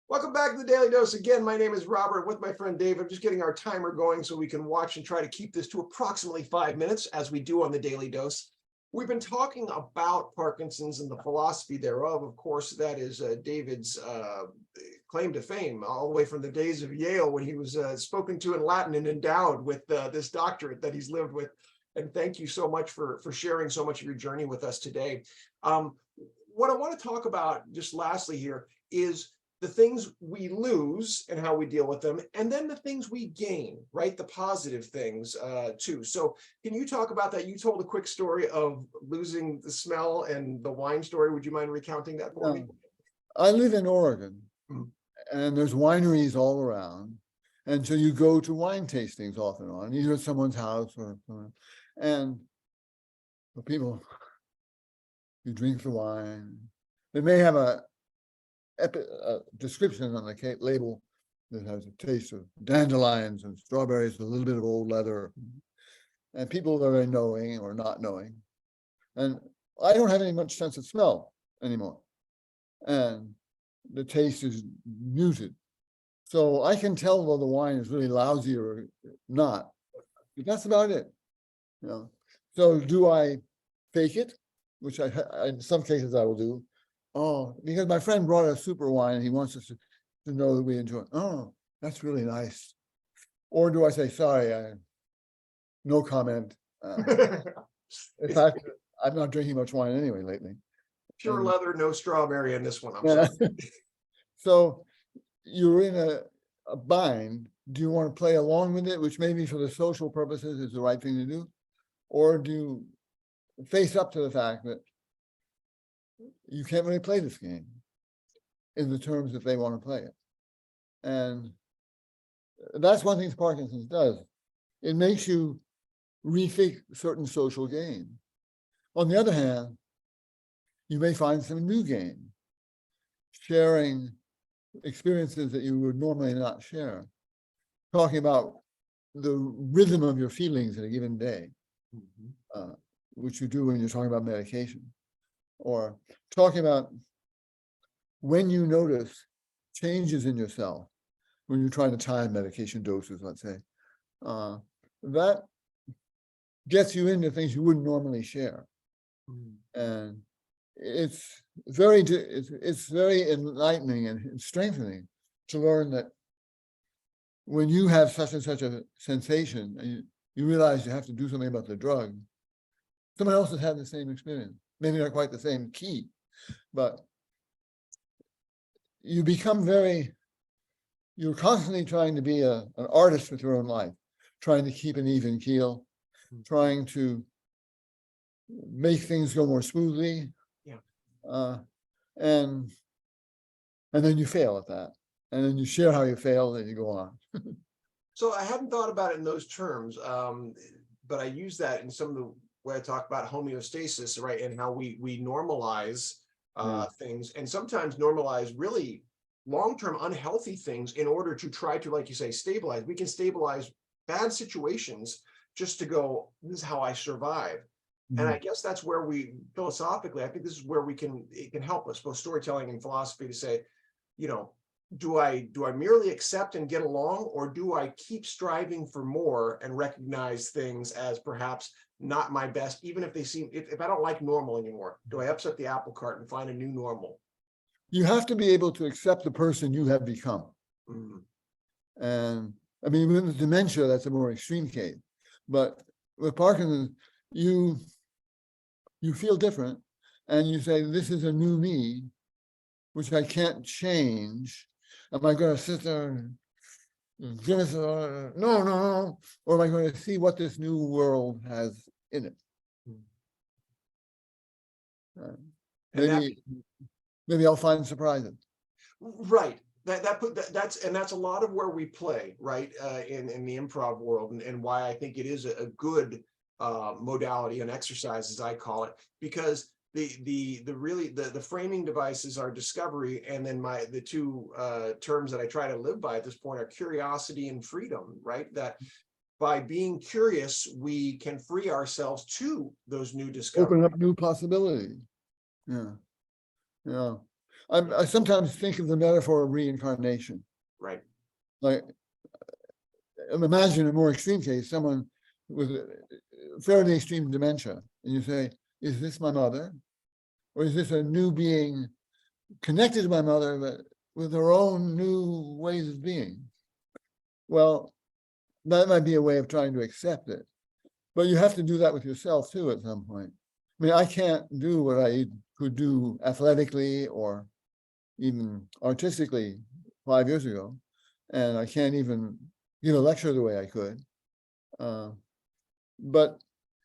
Welcome back to the Daily Dose. Again, my name is Robert with my friend Dave. I'm just getting our timer going so we can watch and try to keep this to approximately 5 minutes as we do on the Daily Dose. We've been talking about Parkinson's and the philosophy thereof. Of course, that is David's claim to fame, all the way from the days of Yale when he was spoken to in Latin and endowed with this doctorate that he's lived with. And thank you so much for sharing so much of your journey with us today. What I want to talk about just lastly here is the things we lose and how we deal with them, and then the things we gain, right? The positive things too. So can you talk about that? You told a quick story of losing the smell and the wine story. Would you mind recounting that for me? I live in Oregon, and there's wineries all around. And so you go to wine tastings off and on, either at someone's house and the people, you drink the wine. They may have a description on the label that has a taste of dandelions and strawberries with a little bit of old leather. And people are very knowing or not knowing. And I don't have any much sense of smell anymore. And the taste is muted. So I can tell whether the wine is really lousy or not. But that's about it. You know. So do I fake it? Which I in some cases I will do. Oh, because my friend brought a super wine and he wants us to know that we enjoy it. Oh, that's really nice. Or do I say, sorry, no comment. In fact, I'm not drinking much wine anyway lately. Pure leather, no strawberry in this one. I'm sorry. So you're in a bind. Do you want to play along with it, which maybe for the social purposes is the right thing to do? Or do you face up to the fact that you can't really play this game in the terms that they want to play it? And that's one thing Parkinson's does. It makes you rethink certain social game. On the other hand, you may find some new game, sharing experiences that you would normally not share, talking about the rhythm of your feelings in a given day, which you do when you're talking about medication, or talking about when you notice changes in yourself, when you're trying to time medication doses, let's say, that gets you into things you wouldn't normally share. And it's very enlightening and strengthening to learn that when you have such and such a sensation and you realize you have to do something about the drug, someone else has had the same experience. Maybe not quite the same key, but you become you're constantly trying to be an artist with your own life, trying to keep an even keel, trying to make things go more smoothly. And then you fail at that. And then you share how you fail, and you go on. So I hadn't thought about it in those terms, but I use that in some of the way I talk about homeostasis, right? And how we normalize things, and sometimes normalize really long-term unhealthy things in order to try to, like you say, stabilize. We can stabilize bad situations just to go, this is how I survive. And I guess that's where we philosophically, I think this is where it can help us, both storytelling and philosophy, to say, you know, do I merely accept and get along, or do I keep striving for more and recognize things as perhaps not my best, even if they seem, if I don't like normal anymore? Do I upset the apple cart and find a new normal? You have to be able to accept the person you have become. And I mean, with dementia, that's a more extreme case. But with Parkinson's, you feel different, and you say, this is a new me, which I can't change. Am I going to sit there and give us no, or am I going to see what this new world has in it? Maybe I'll find surprises. Right. That's a lot of where we play, right, in the improv world, and why I think it is a good modality and exercise, as I call it, because the framing devices are discovery, and then the two terms that I try to live by at this point are curiosity and freedom, right? That by being curious, we can free ourselves to those new discoveries. Open up new possibilities. Yeah. I sometimes think of the metaphor of reincarnation. Right. Like, imagine a more extreme case, someone with fairly extreme dementia, and you say, is this my mother? Or is this a new being connected to my mother, but with her own new ways of being? Well, that might be a way of trying to accept it. But you have to do that with yourself too at some point. I mean, I can't do what I could do athletically or even artistically 5 years ago. And I can't even give a lecture the way I could. But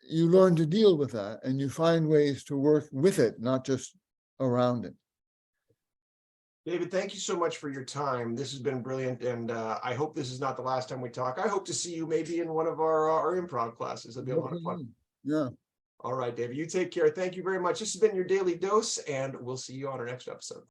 you learn to deal with that and you find ways to work with it, not just around it. David, thank you so much for your time. This has been brilliant, and I hope this is not the last time we talk. I hope to see you maybe in one of our improv classes. It'll be a lot of fun. Yeah. All right, David, you take care. Thank you very much. This has been your Daily Dose, and we'll see you on our next episode.